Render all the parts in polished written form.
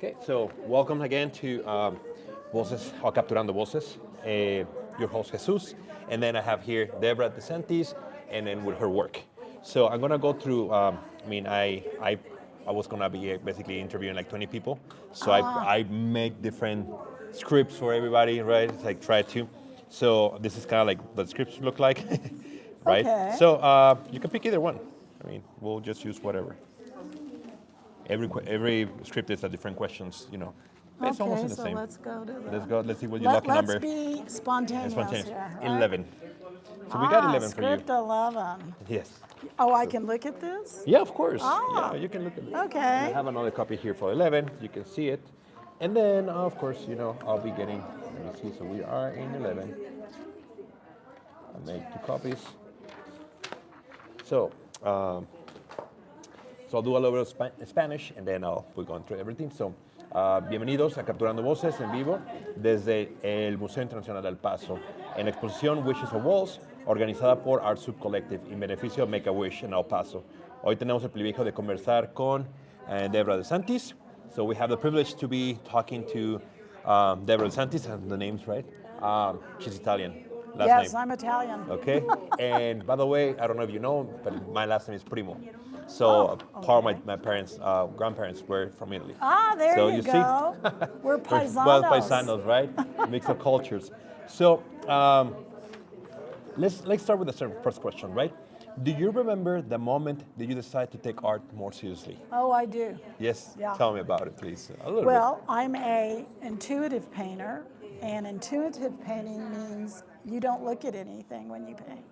Okay, so welcome again to Voces, or Capturando Voces. Your host Jesus, and then I have here Debra DeSantis, and then with her work. So I'm gonna go through. I was gonna be basically interviewing like 20 people. So I make different scripts for everybody, right? It's like try to. So this is kind of like what scripts look like, right? Okay. So you can pick either one. I mean, we'll just use whatever. Every script is a different questions, It's almost Okay, in the so same. let's go to Let's the. go. Let's see what your lucky Let's number. be spontaneous Spontaneous. here, right? 11. So we got 11 for you. Script 11. Yes. Oh, I can look at this? Yeah, of course. Ah, Yeah, you can look at it. okay. And I have another copy here for 11. You can see it. And then, of course, I'll be getting. Let me see. So we are in 11. I'll make 2 copies. So. So I'll do a little bit of Spanish and then we're going through everything. So, bienvenidos a Capturando Voces en vivo desde el Museo Internacional del Paso en la exposición Wishes of Walls, organizada por Art Sub Collective en beneficio de Make a Wish en El Paso. Hoy tenemos el privilegio de conversar con Debra DeSantis. So we have the privilege to be talking to Debra DeSantis, the name's right. She's Italian. Yes, name. I'm Italian. Okay, and by the way, I don't know if you know, but my last name is Primo. So part of my parents, grandparents were from Italy. There so you see? go. We're paisanos. Well, paisanos, right? Mix of cultures. So let's start with the first question, right? Do you remember the moment that you decided to take art more seriously? Oh, I do. Yes. Yeah. Tell me about it, please. A little Well, I'm a intuitive painter, and intuitive painting means you don't look at anything when you paint.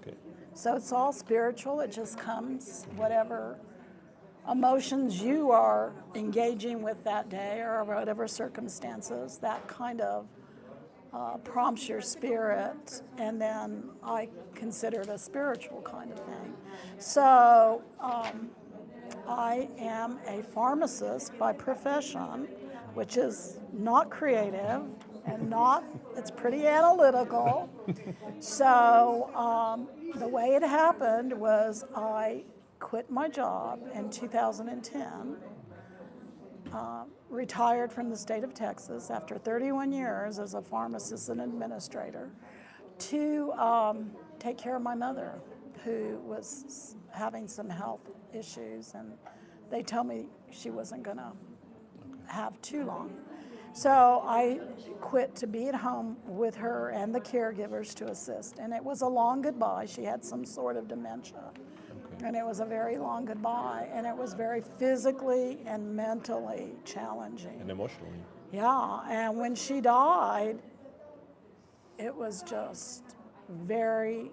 bit. Okay. So it's all spiritual. It just comes, whatever emotions you are engaging with that day or whatever circumstances, that kind of prompts your spirit, and then I consider it a spiritual kind of thing. So I am a pharmacist by profession, which is not creative and it's pretty analytical. So the way it happened was I quit my job in 2010, retired from the state of Texas after 31 years as a pharmacist and administrator to take care of my mother, who was having some health issues, and they told me she wasn't going to have too long. So I quit to be at home with her and the caregivers to assist. And it was a long goodbye. She had some sort of dementia. Okay. And it was a very long goodbye. And it was very physically and mentally challenging. And emotionally. Yeah. And when she died, it was just very,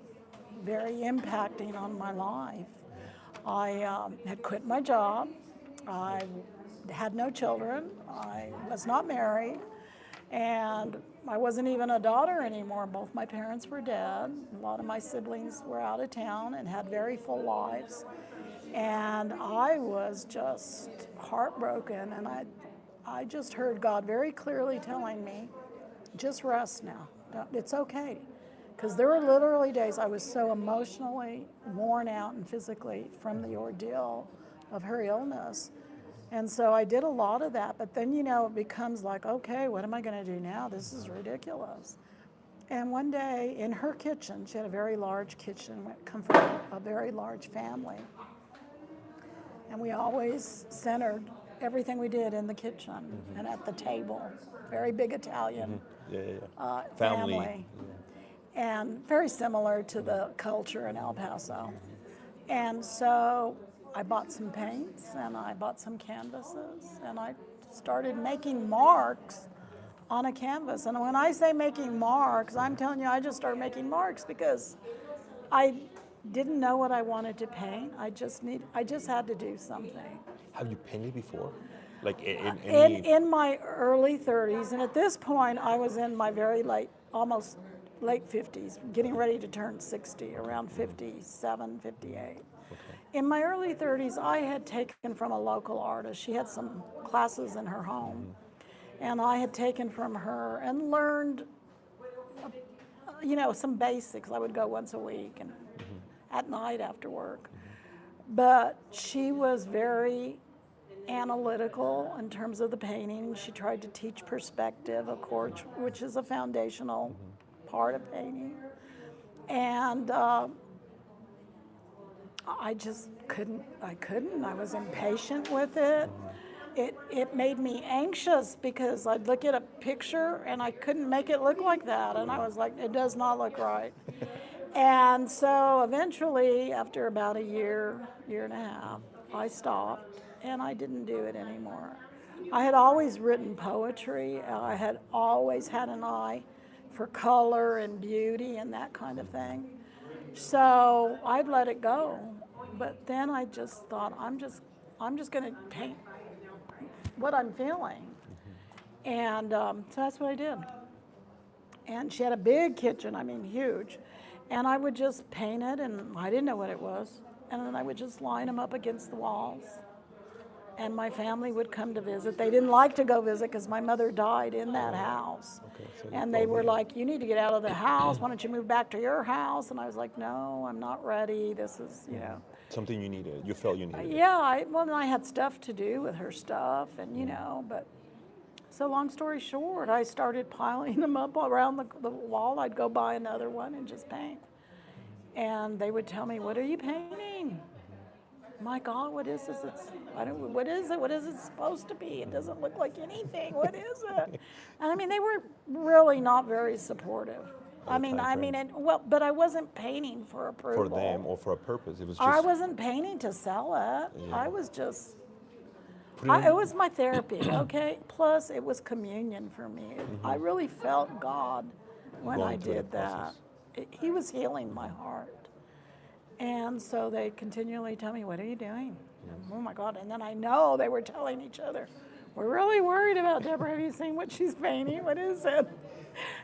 very impacting on my life. I had quit my job. I had no children. I was not married, and I wasn't even a daughter anymore. Both my parents were dead. A lot of my siblings were out of town and had very full lives, and I was just heartbroken, and I just heard God very clearly telling me, just rest now. It's okay. Because there were literally days I was so emotionally worn out and physically from the ordeal of her illness. And so I did a lot of that, but then, it becomes like, okay, what am I going to do now? This is ridiculous. And one day in her kitchen, she had a very large kitchen, come from a very large family. And we always centered everything we did in the kitchen and at the table. Very big Italian family. And very similar to the culture in El Paso. And so I bought some paints and I bought some canvases and I started making marks on a canvas. And when I say making marks, I'm telling you, I just started making marks because I didn't know what I wanted to paint. I just had to do something. Have you painted before? Like in my early 30s, and at this point I was in my very almost late 50s, getting ready to turn 60, around 57, 58. In my early 30s, I had taken from a local artist. She had some classes in her home, and I had taken from her and learned, some basics. I would go once a week and at night after work. But she was very analytical in terms of the painting. She tried to teach perspective, of course, which is a foundational part of painting. And I just couldn't. I was impatient with it. It made me anxious because I'd look at a picture and I couldn't make it look like that. And I was like, it does not look right. And so eventually, after about a year and a half, I stopped and I didn't do it anymore. I had always written poetry. I had always had an eye for color and beauty and that kind of thing. So I'd let it go. But then I just thought, I'm just going to paint what I'm feeling. And so that's what I did. And she had a big kitchen, I mean huge. And I would just paint it, and I didn't know what it was. And then I would just line them up against the walls. And my family would come to visit. They didn't like to go visit because my mother died in that house. Okay, so And they were like, you need to get out of the house. Why don't you move back to your house? And I was like, no, I'm not ready. This is, you know. Something you needed. You felt you needed. Yeah, I had stuff to do with her stuff, and you know, but so long story short, I started piling them up around the wall. I'd go buy another one and just paint. And they would tell me, what are you painting? My God, what is this? What is it? What is it supposed to be? It doesn't look like anything. What is it? And I mean, they were really not very supportive. But I wasn't painting for approval. For them or for a purpose. It was just. I wasn't painting to sell it. Yeah. I was just. It was my therapy, okay? Plus, it was communion for me. I really felt God when I did that. He was healing my heart. And so they continually tell me, what are you doing? Oh my God. And then I know they were telling each other, we're really worried about Deborah. Have you seen what she's painting? What is it?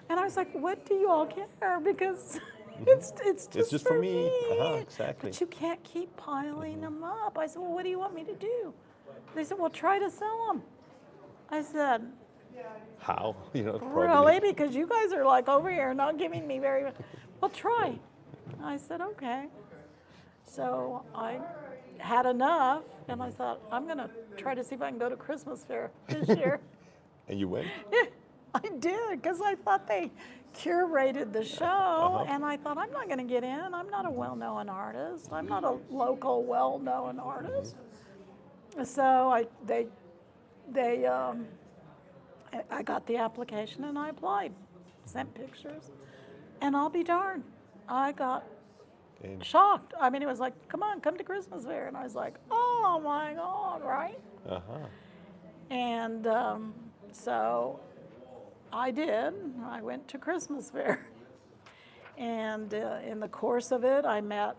And I was like, what do you all care? Because it's just for me. Exactly. But you can't keep piling them up. I said, well, what do you want me to do? They said, well, try to sell them. I said, how? Really? Because you guys are like over here not giving me very much. Well, try. I said, okay. So I had enough, and I thought, I'm going to try to see if I can go to Christmas Fair this year. And you went? Yeah, I did, because I thought they curated the show, and I thought, I'm not going to get in. I'm not a well-known artist. I'm not a local well-known artist. So I got the application, and I applied, sent pictures, and I'll be darned, I got shocked. I mean, it was like, come to Christmas Fair. And I was like, oh my God, right? And so I did. I went to Christmas Fair. And in the course of it, I met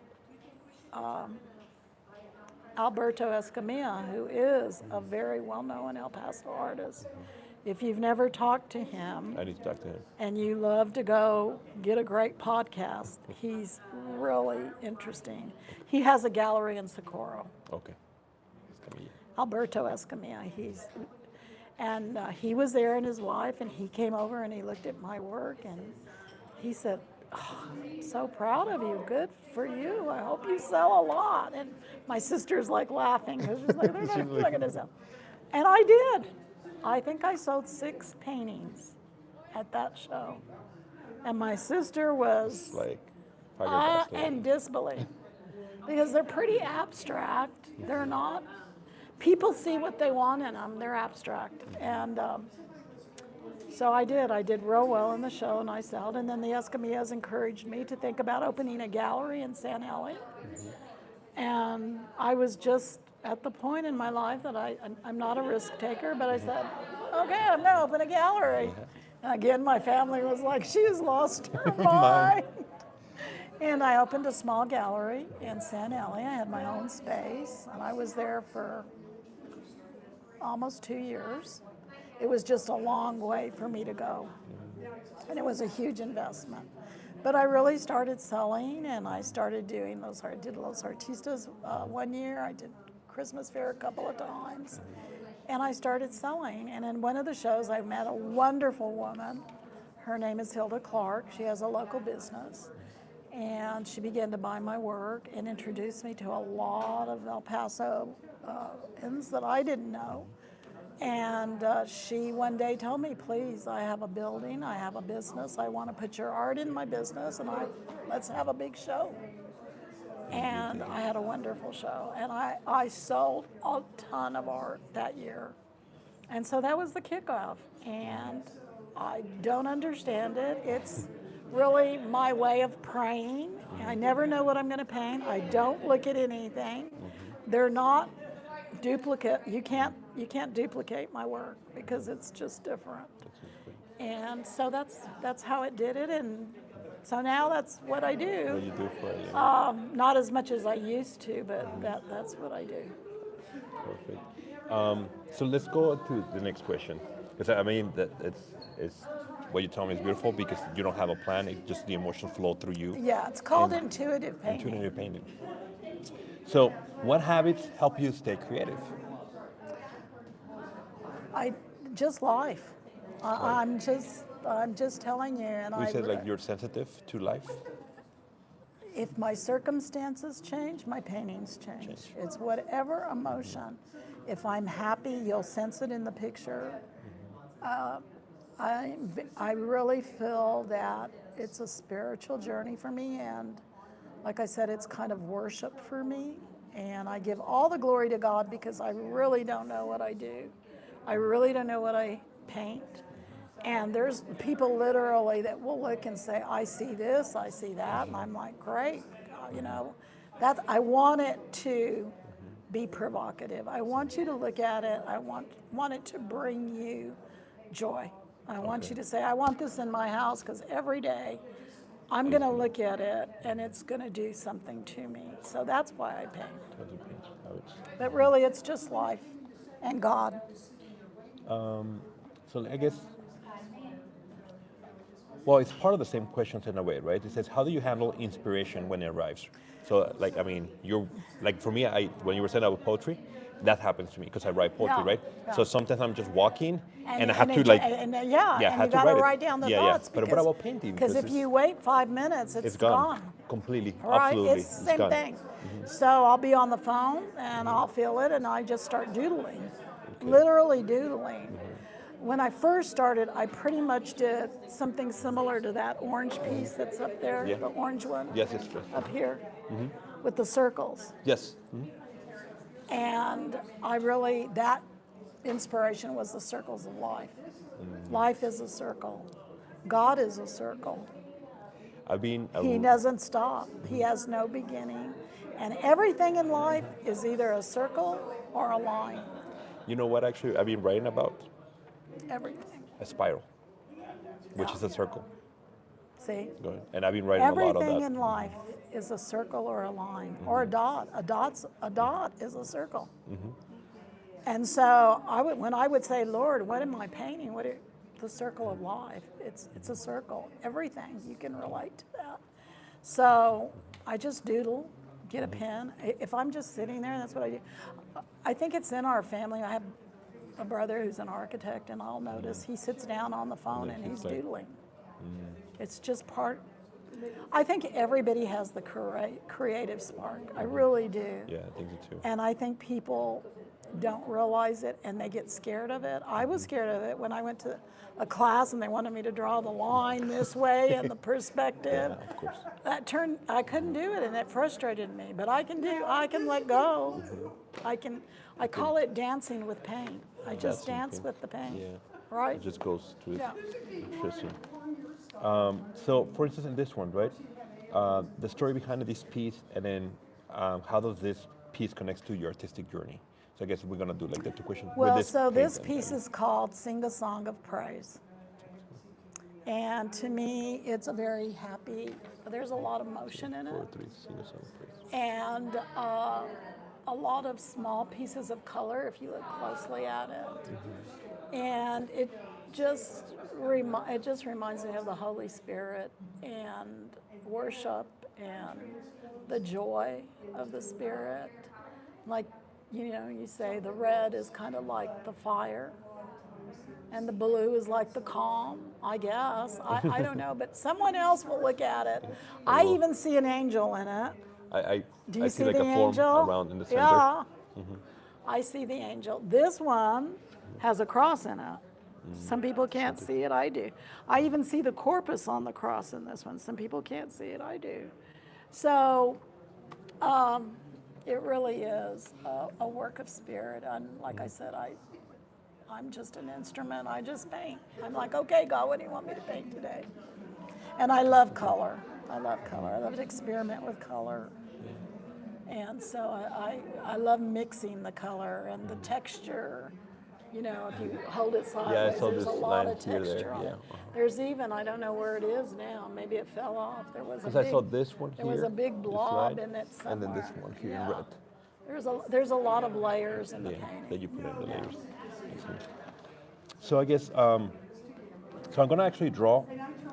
Alberto Escamilla, who is a very well-known El Paso artist. If you've never talked to him, I need to talk to him. And you love to go get a great podcast, he's really interesting. He has a gallery in Socorro. Okay. Alberto Escamilla. He was there and his wife, and he came over and he looked at my work and he said, oh, I'm so proud of you. Good for you. I hope you sell a lot. And my sister's like laughing because she's like, they're not going to sell. And I did. I think I sold 6 paintings at that show. And my sister was in disbelief because they're pretty abstract. They're not, people see what they want in them. They're abstract. And so I did real well in the show, and I sold. And then the Escamillas encouraged me to think about opening a gallery in San Elliot. And I was just at the point in my life that I'm not a risk taker, but I said, okay, I'm going to open a gallery. And again, my family was like, she has lost her mind. And I opened a small gallery in San Elliot. I had my own space, and I was there for almost 2 years. It was just a long way for me to go, and it was a huge investment. But I really started selling, and I started doing those. I did Los Artistas 1 year. I did Christmas Fair a couple of times, and I started selling. And in one of the shows, I met a wonderful woman. Her name is Hilda Clark. She has a local business, and she began to buy my work and introduced me to a lot of El Paso ends that I didn't know. And she one day told me, please, I have a building, I have a business, I want to put your art in my business, and let's have a big show. And I had a wonderful show, and I sold a ton of art that year. And so that was the kickoff, and I don't understand it. It's really my way of praying. I never know what I'm going to paint. I don't look at anything. They're not duplicate. You can't duplicate my work because it's just different. And so that's how it did it, and so now that's what I do. What you do for it? Yeah. Not as much as I used to, but that's what I do. Perfect. So let's go to the next question, because I mean that it's what you tell me is beautiful because you don't have a plan; it's just the emotion flow through you. Yeah, it's called intuitive painting. Intuitive painting. So, what habits help you stay creative? Just life. I'm just telling you, and We said like you're sensitive to life. if my circumstances change, my paintings change. It's whatever emotion. If I'm happy, you'll sense it in the picture. I really feel that it's a spiritual journey for me, and like I said, it's kind of worship for me, and I give all the glory to God because I really don't know what I do. I really don't know what I paint. And there's people literally that will look and say, I see this, I see that, and I'm like, great, you know. I want it to be provocative. I want you to look at it. I want it to bring you joy. I want you to say, I want this in my house because every day I'm going to look at it and it's going to do something to me. So that's why I paint. But really, it's just life and God. So I guess, well, it's part of the same questions in a way, right? It says, how do you handle inspiration when it arrives? So, like, I mean, for me, when you were saying about poetry, that happens to me because I write poetry, right? Yeah. So sometimes I'm just walking and I have to you got to write down the thoughts. But what about painting? Because if you wait 5 minutes, it's gone. Completely, Right? absolutely. It's the same thing. So I'll be on the phone and I'll feel it and I just start doodling, literally doodling. When I first started, I pretty much did something similar to that orange piece that's up there, the orange one. Yes, it's true. Up here, with the circles. Yes. And that inspiration was the circles of life. Life is a circle. God is a circle. He doesn't stop. He has no beginning. And everything in life is either a circle or a line. You know what, actually, I've been writing about? Everything. A spiral, which is a circle. See? Go ahead. And I've been writing a lot of that. Everything in life is a circle or a line or a dot. A dot is a circle. And so when I would say, Lord, what am I painting? The circle of life. It's a circle. Everything, you can relate to that. So I just doodle, get a pen. If I'm just sitting there, that's what I do. I think it's in our family. I have a brother who's an architect, and I'll notice he sits down on the phone and he's doodling. It's just part. I think everybody has the creative spark. I really do. Yeah, I think so too. And I think people don't realize it and they get scared of it. I was scared of it when I went to a class and they wanted me to draw the line this way and the perspective. Yeah, of course. I couldn't do it and it frustrated me, but I can let go. I call it dancing with paint. I just dance with the paint. Yeah. Right? It just goes to it. Yeah. Interesting. So, for instance, in this one, right, the story behind this piece, and then how does this piece connect to your artistic journey? So I guess we're gonna do like the two questions. Well, so this piece is called "Sing a Song of Praise," and to me, it's a very happy. There's a lot of motion in it, 4, 3, sing a song of praise. and a lot of small pieces of color if you look closely at it, and it just reminds me of the Holy Spirit and worship and the joy of the Spirit. Like, you say the red is kind of like the fire and the blue is like the calm, I guess. I don't know, but someone else will look at it. I even see an angel in it. I Do you see see like the a form angel? around in the center. Yeah. I see the angel. This one has a cross in it. Some people can't see it, I do. I even see the corpus on the cross in this one. Some people can't see it, I do. So it really is a work of spirit. And like I said, I'm just an instrument. I just paint. I'm like, okay, God, what do you want me to paint today? And I love color. I love color. I love to experiment with color. And so I love mixing the color and the texture. You know, if you hold it sideways, saw there's this a lot line of here, texture there, on yeah. it. There's even, I don't know where it is now, maybe it fell off. There was a Because I big, saw this one here. there was a big this blob line, in it somewhere. and then this one here in red. There's a lot of layers in the painting. That you put in the layers. I see. So I guess, so I'm gonna actually draw.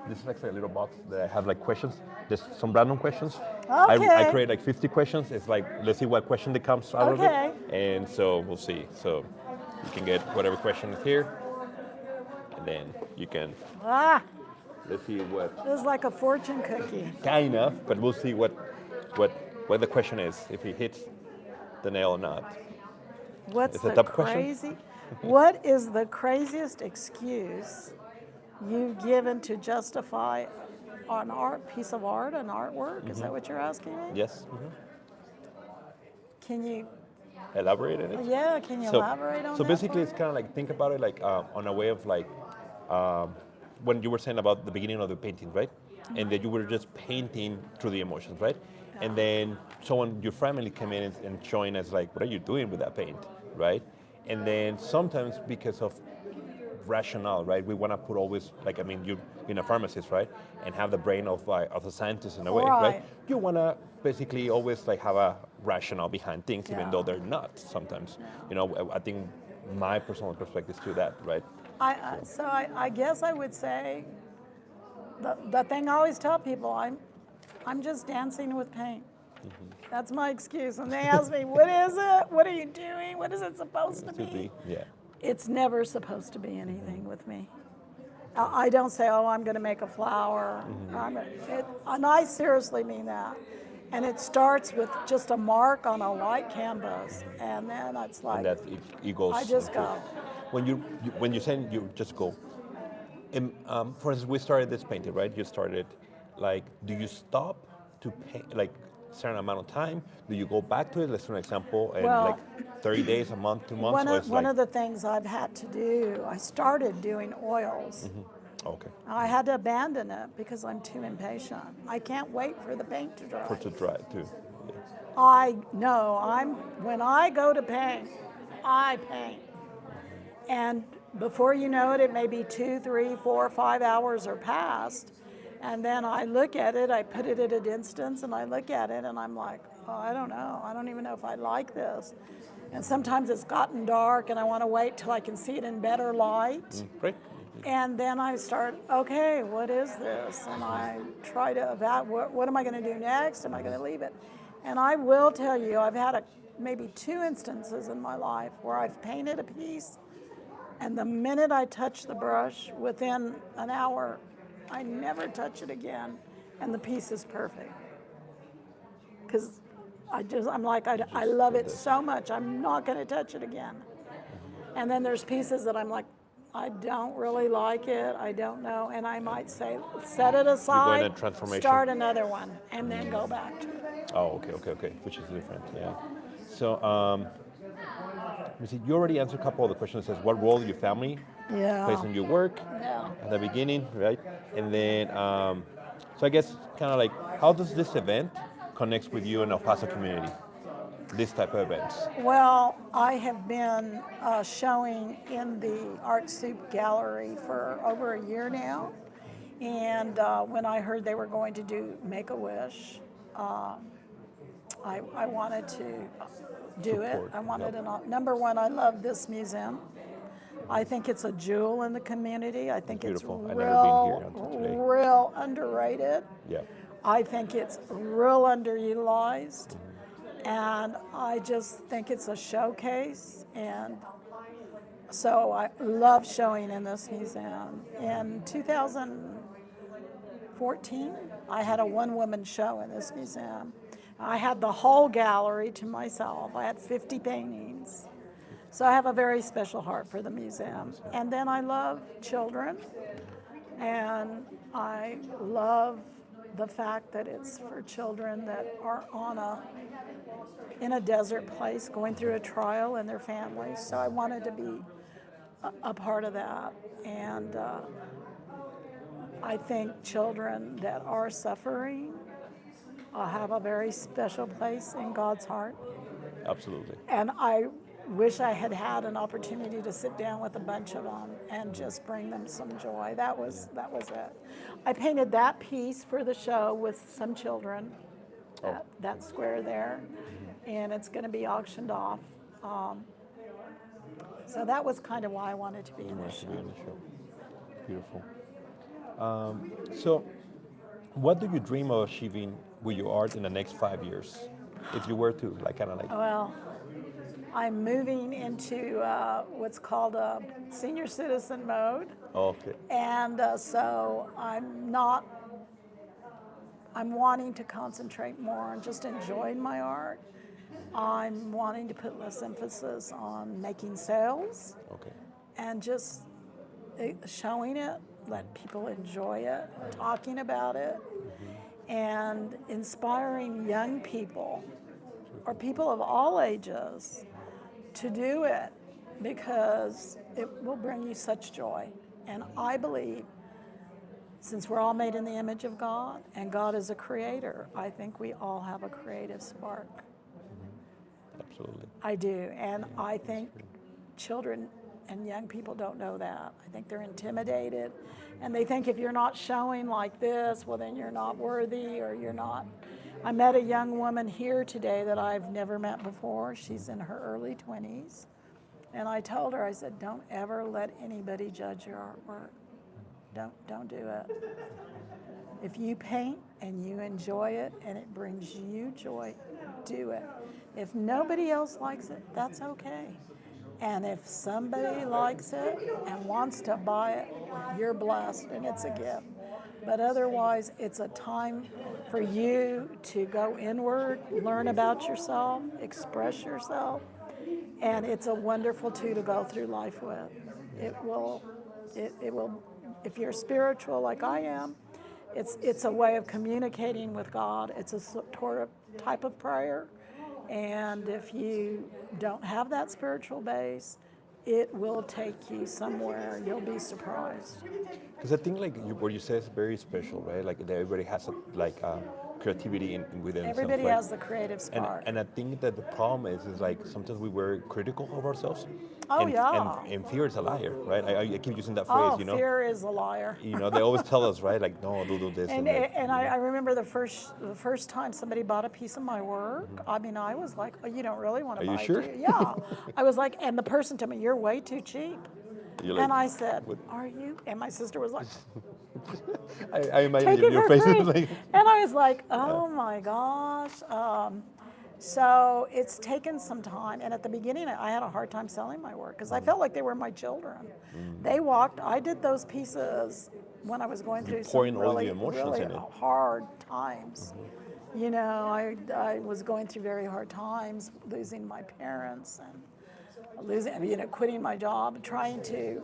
This is actually a little box that I have like questions. There's some random questions. I Okay. create like 50 questions. It's like, let's see what question that comes out of Okay. it. And so we'll see. So you can get whatever question is here. And then you can, let's see what, This is like a fortune cookie. kind of, but we'll see what the question is, if he hits the nail or not. What's Is it a the tough question? crazy? What is the craziest excuse you've given to justify an piece of art, an artwork? Is that what you're asking me? Yes. Can you? Elaborate on it. Yeah. Can you elaborate on So that? basically, part? it's kind of like, think about it like on a way of like when you were saying about the beginning of the painting, right? And that you were just painting through the emotions, right? And then someone, your family, came in and showing us like, what are you doing with that paint, right? And then sometimes because of rationale, right? We want to put always, like, I mean, you've been a pharmacist, right? And have the brain of a scientist in a way, right? Right. You want to basically always like have a rationale behind things, even Yeah. though they're not sometimes. You know, I think my personal perspective to that, right? I guess I would say the thing I always tell people, I'm just dancing with paint. That's my excuse. When they ask me, what is it? What are you doing? What is it supposed to be? Yeah. It's never supposed to be anything with me. I don't say, oh, I'm going to make a flower. And I seriously mean that. And it starts with just a mark on a white canvas, and then it's like, And that it goes. I just into- go. When you say you just go. For instance, we started this painting, right? You started, like, do you stop to paint like certain amount of time? Do you go back to it? Let's for an example, in Well, like 30 days, a month, 2 months. One of the things I've had to do, I started doing oils. Okay. I had to abandon it because I'm too impatient. I can't wait for the paint to dry. For to dry too. Yeah. When I go to paint, I paint. And before you know it, it may be 2, 3, 4, 5 hours are past. And then I look at it, I put it at a distance, and I look at it, and I'm like, oh, I don't know. I don't even know if I like this. And sometimes it's gotten dark, and I want to wait till I can see it in better light. Great. And then I start, okay, what is this? And I try to evaluate, what am I going to do next? Am I going to leave it? And I will tell you, I've had maybe 2 instances in my life where I've painted a piece, and the minute I touch the brush, within an hour, I never touch it again, and the piece is perfect. Because I'm like, I love it so much, I'm not going to touch it again. And then there's pieces that I'm like, I don't really like it, I don't know, and I might say, set it aside, in a transformation. start another one, and then go back to it. Oh, okay. Which is different, yeah. So, let me see. You already answered a couple of the questions. It says, what role your family plays in your work at the beginning, right? And then, so I guess kind of like, how does this event connect with you in El Paso community? This type of events. Well, I have been showing in the Art Soup Gallery for over a year now. And when I heard they were going to do Make-A-Wish, I wanted to do it. I wanted number one, I love this museum. I think it's a jewel in the community. I think it's Beautiful. I've never been here until today. real underrated. Yeah. I think it's real underutilized. And I just think it's a showcase. And so I love showing in this museum. In 2014, I had a one-woman show in this museum. I had the whole gallery to myself. I had 50 paintings. So I have a very special heart for the museum. And then I love children, and I love the fact that it's for children that are in a desert place going through a trial and their families. So I wanted to be a part of that. And I think children that are suffering have a very special place in God's heart. Absolutely. And I wish I had had an opportunity to sit down with a bunch of them and just bring them some joy. That was it. I painted that piece for the show with some children, that square there, and it's going to be auctioned off. So that was kind of why I wanted to be in the show. Beautiful. So, what do you dream of achieving with your art in the next 5 years? If you were to, Well, I'm moving into what's called a senior citizen mode. Okay. And so I'm wanting to concentrate more on just enjoying my art. I'm wanting to put less emphasis on making sales. Okay. And just showing it, let people enjoy it, talking about it, and inspiring young people or people of all ages to do it, because it will bring you such joy. And I believe, since we're all made in the image of God and God is a creator, I think we all have a creative spark. Absolutely. I do. And I think children and young people don't know that. I think they're intimidated, and they think if you're not showing like this, well, then you're not worthy, or you're not. I met a young woman here today that I've never met before. She's in her early 20s. And I told her, I said, don't ever let anybody judge your artwork. Don't do it. If you paint and you enjoy it and it brings you joy, do it. If nobody else likes it, that's okay. And if somebody likes it and wants to buy it, you're blessed and it's a gift. But otherwise, it's a time for you to go inward, learn about yourself, express yourself, and it's a wonderful tool to go through life with. It will, if you're spiritual like I am, it's a way of communicating with God. It's a sort of type of prayer. And if you don't have that spiritual base, it will take you somewhere. You'll be surprised. Because I think what you said is very special, right? Like everybody has creativity within themselves. Everybody has the creative spark. And I think that the problem is like sometimes we were critical of ourselves. Oh, and, yeah. And fear is a liar, right? I keep using that phrase, Fear is a liar. They always tell us, right? Like, no, do this. And I remember the first time somebody bought a piece of my work. I mean, I was like, oh, you don't really want to buy you sure? it, do you? Yeah. I was like, and the person told me, you're way too cheap. And I said, are you? And my sister was like, I imagine take it your for face. free. Like, and I was like, oh my gosh. So it's taken some time. And at the beginning, I had a hard time selling my work because I felt like they were my children. They walked, I did those pieces when I was going through some really hard times. You know, I was going through very hard times, losing my parents and quitting my job, trying to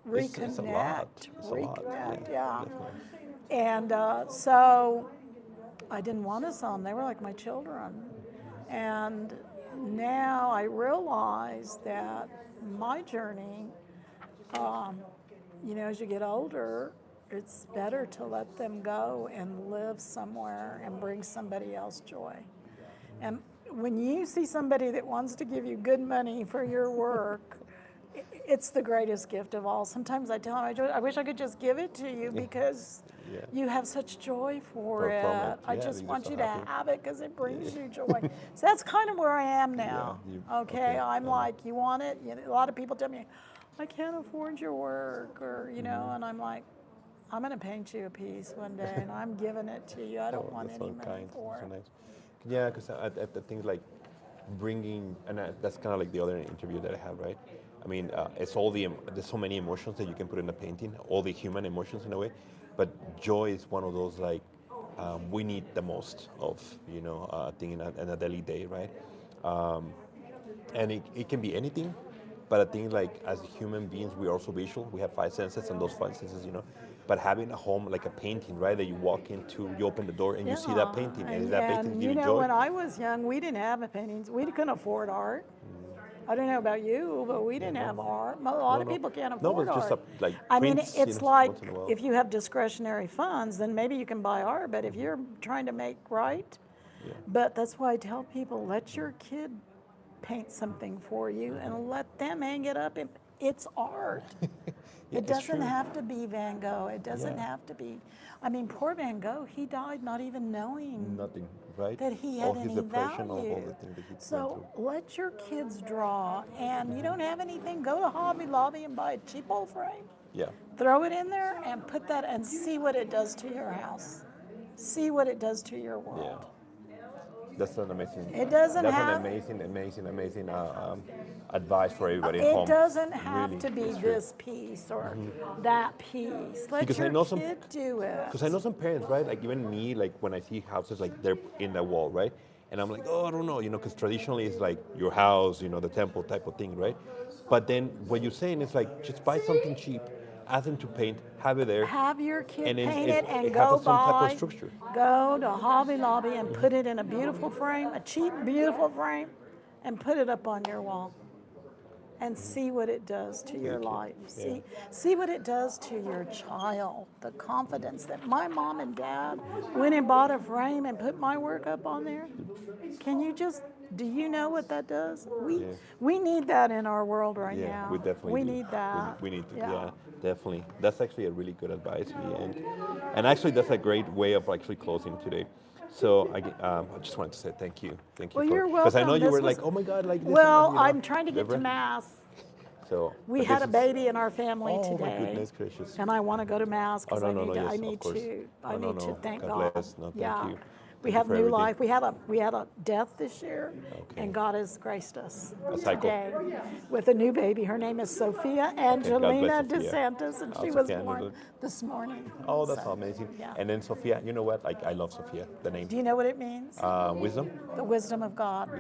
reconnect. It's a lot. Yeah. And so I didn't want to sell them. They were like my children. And now I realize that my journey, as you get older, it's better to let them go and live somewhere and bring somebody else joy. And when you see somebody that wants to give you good money for your work, it's the greatest gift of all. Sometimes I tell them, I wish I could just give it to you because you have such joy for it. I just want you to have it because it brings you joy. So that's kind of where I am now. I'm like, you want it? A lot of people tell me, I can't afford your work, or and I'm like, I'm going to paint you a piece one day, and I'm giving it to you. I don't want any money for it. Nice. Yeah, because I think like bringing, and that's kind of like the other interview that I have, right? I mean, it's there's so many emotions that you can put in a painting, all the human emotions in a way, but joy is one of those like we need the most of, thing in a daily day, right? And it can be anything. But I think like as human beings, we're also visual. We have five senses, and those five senses, But having a home like a painting, right? That you walk into, you open the door, and you see that painting, and that painting and gives you you know, joy. when I was young, we didn't have paintings. We couldn't afford art. I don't know about you, but we didn't have art. A lot of people can't No, but afford it's just art. like I mean, prints, it's like once in a while. if you have discretionary funds, then maybe you can buy art. But if you're trying to make right, but that's why I tell people, let your kid paint something for you and let them hang it up. It's art. Yeah, It it's doesn't true. have to be Van Gogh. It doesn't Yeah. have to be. I mean, poor Van Gogh, he died not even knowing Nothing, right? that he All had his any depression, all value. the things that he went So through. let your kids draw, and you don't have anything, go to Hobby Lobby and buy a cheap old frame. Yeah. Throw it in there and put that and see what it does to your house. See what it does to your Yeah. world. That's an amazing. It doesn't That's have- an amazing advice for everybody at It home. doesn't have Really, to be it's true. this piece or that piece. Let Because I your know some- kid do it. Because I know some parents, right? Like even me, like when I see houses, like they're in the wall, right? And I'm like, oh, I don't know, because traditionally it's like your house, the temple type of thing, right? But then what you're saying is like, just buy something cheap, ask them to paint, have it there. Have your kid And paint it and it go has some type buy, of structure. go to Hobby Lobby and put it in a beautiful frame, a cheap, beautiful frame, and put it up on your wall. And see what it does to your Thank you. life. Yeah. See what it does to your child. The confidence that my mom and dad went and bought a frame and put my work up on there. Do you know what that does? We need that in our world right Yeah, now. we definitely We do. need that. We need to, yeah, definitely. That's actually a really good advice in the end. And actually, that's a great way of actually closing today. So I just wanted to say thank you. Thank you. Well, you're Because I know welcome. you This were was- like, oh my God, like this. Well, and that, I'm trying to get to Remember? Mass. So We but had a this is- baby in our family Oh, today. my goodness gracious. And I want to go to Mass because Oh, I no, need yes, I of need course. to. I No, need to no. thank God God. bless. No, thank yeah. you. We Thank have you for new everything. life. We had a death this year, Okay. and God has graced us A cycle. today with a new baby. Her name is Sophia Angelina bless Sophia. DeSantis, and she Oh, was Sophia born Angelina. this morning. Oh, that's So, amazing. Yeah. And then Sophia, you know what? Like I love Sophia, the name. Do you know what it means? Wisdom. The wisdom of God.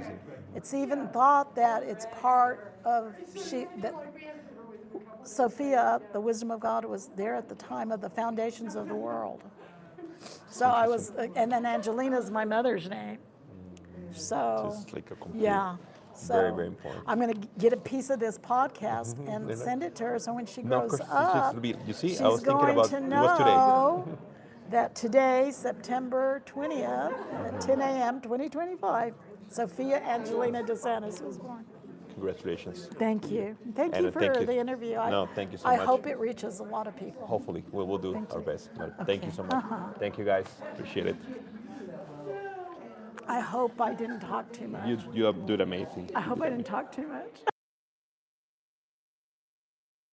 It's even thought that it's part of that Sophia, the wisdom of God, was there at the time of the foundations of the world. So I was, and then Angelina's my mother's name. So Just like a complete. yeah. So Very, very important. I'm going to get a piece of this podcast and Really? send it to her, so when she No, of grows course, up, you see, she's I was thinking going about to it was today. know that today, September 20th at 10 a.m. 2025, Sophia Angelina DeSantis was born. Congratulations. Thank you. Thank And you for thank you. the interview. No, thank you so I much. hope it reaches a lot of people. Hopefully, we'll do Thank our you. best. Thank you Okay. so much. Thank you, guys. Appreciate it. I hope I didn't talk too much. You do it amazing. I hope I didn't talk too much.